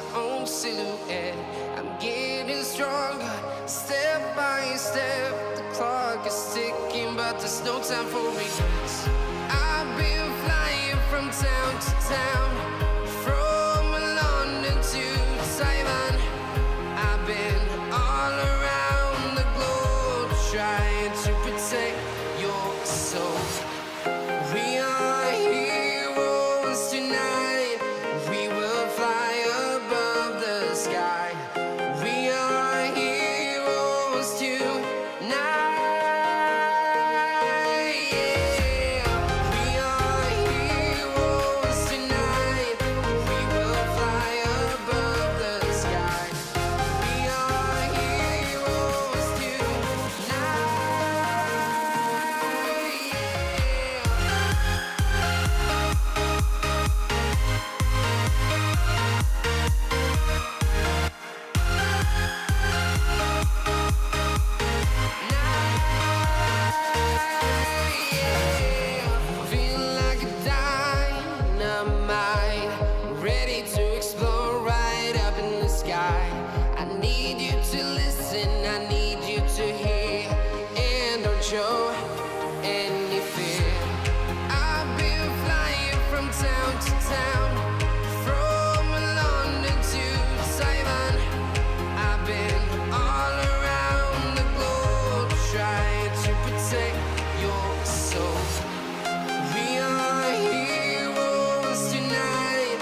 my own silhouette. I'm getting stronger, step by step. The clock is ticking, but there's no time for regrets. I've been flying from town to town, from London to Taiwan. I've been all around the globe, trying to protect your soul. We are heroes tonight. We will fly above the sky. We are heroes tonight. Yeah. We are heroes tonight. We will fly above the sky. We are heroes tonight. Feel like a dynamite, ready to explode right up in the sky. I need you to listen, I need you to hear, and don't show any fear. I've been flying from town to town, from London to Taiwan. I've been all around the globe, trying to protect your soul. We are heroes tonight.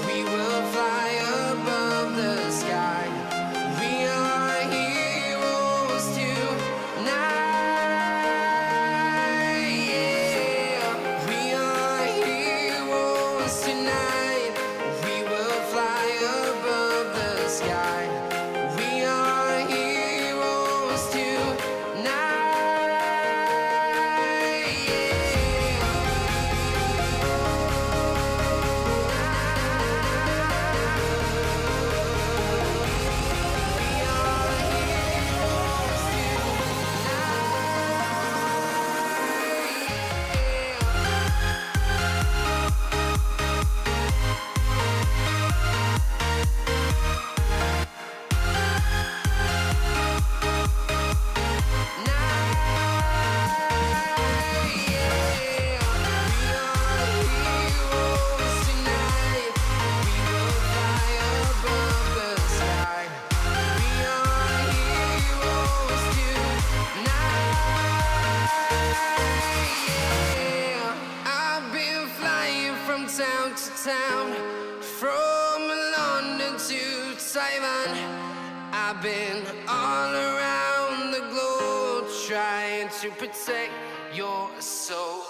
We will fly above the sky. We are heroes tonight. Yeah. We are heroes tonight. We will fly above the sky. We are heroes tonight. Town to town, from London to Taiwan. I've been all around the globe, trying to protect your soul.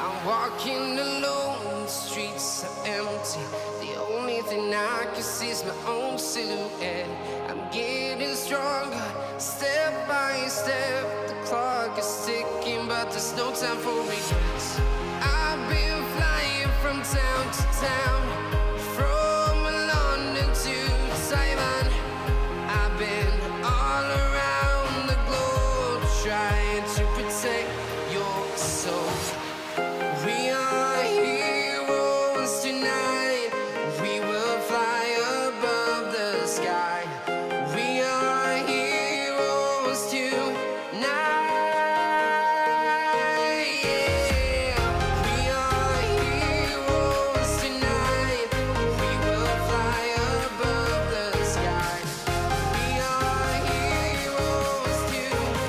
I'm walking alone, the streets are empty. The only thing I can see is my own silhouette. I'm getting stronger, step by step. The clock is ticking, but there's no time for regrets. I've been flying from town to town, from London to Taiwan. I've been all around the globe, trying to protect your soul. We are heroes tonight. We will fly above the sky. We are heroes tonight. Yeah. We are heroes tonight. We will fly above the sky. We are heroes tonight.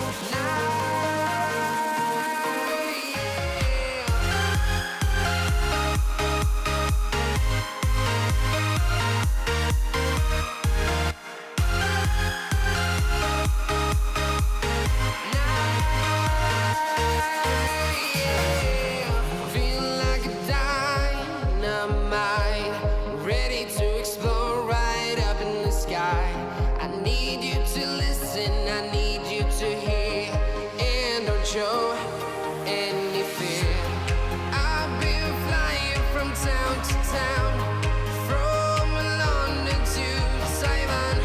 Feel like a dynamite, ready to explode right up in the sky. I need you to listen, I need you to hear, and don't show any fear. I've been flying from town to town, from London to Taiwan.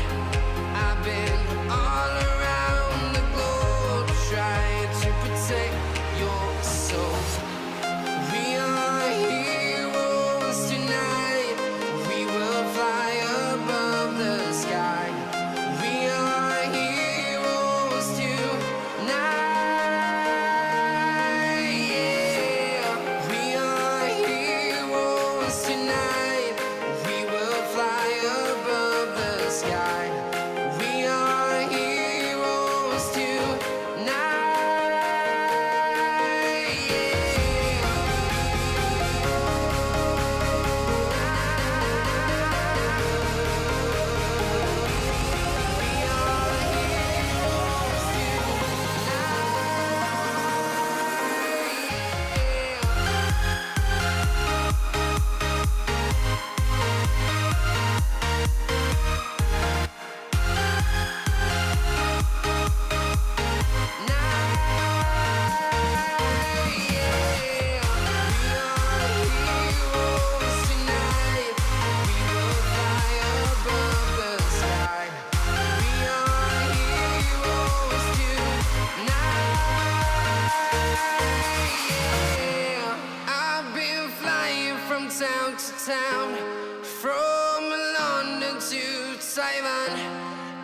town, from London to Taiwan.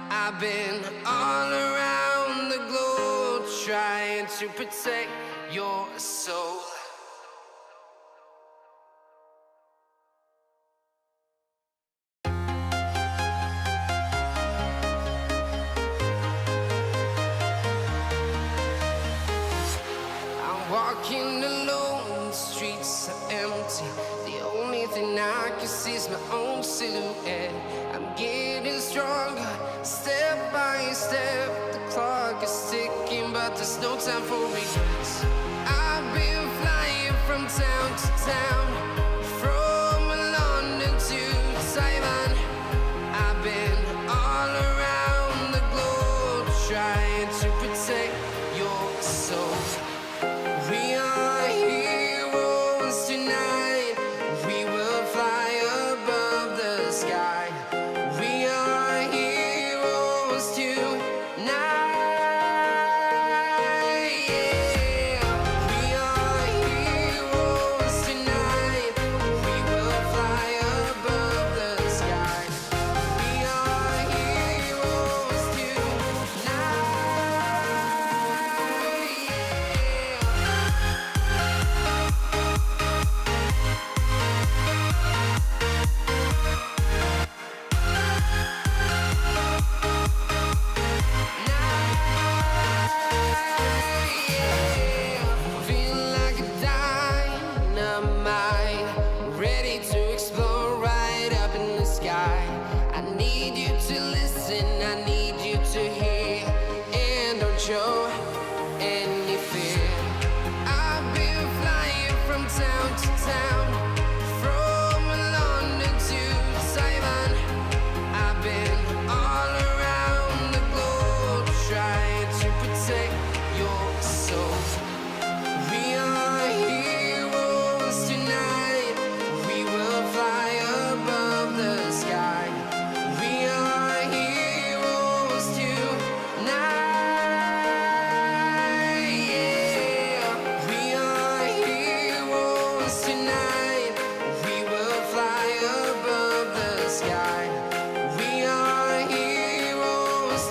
I've been all around the globe trying to protect your soul. Walking alone, the streets are empty. The only thing I can see is my own silhouette. I'm getting stronger, step by step. The clock is ticking, but there's no time for regrets. I've been flying from town to town, from London to Taiwan. I've been all around the globe trying to protect your soul. We are heroes tonight. We will fly above the sky. We are heroes tonight. Yeah. We are heroes tonight. We will fly above the sky. We are heroes tonight. Feel like a dynamite, ready to explode right up in the sky. I need you to listen, I need you to hear, and don't show any fear. I've been flying from town to town, from London to Taiwan. I've been all around the globe trying to protect your soul. We are heroes tonight. We will fly above the sky. We are heroes tonight. Yeah. We are heroes tonight. We will fly above the sky. We are heroes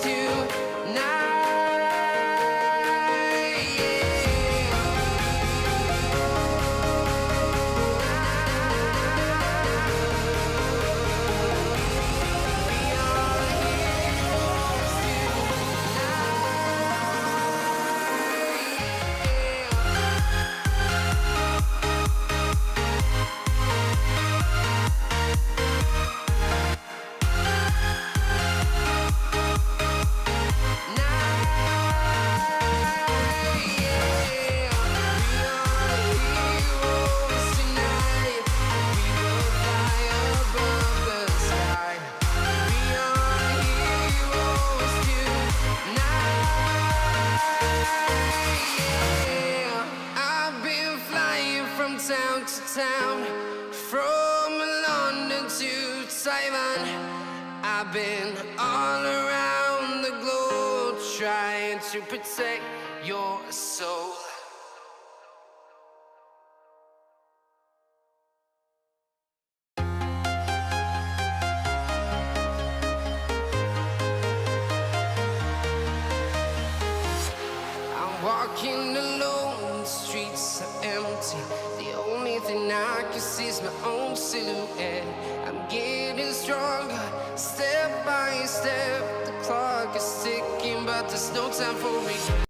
town to town, from London to Taiwan. I've been all around the globe trying to protect your soul. I'm walking alone, the streets are empty. The only thing I can see is my own silhouette. I'm getting stronger, step by step. The clock is ticking, but there's no time for regret.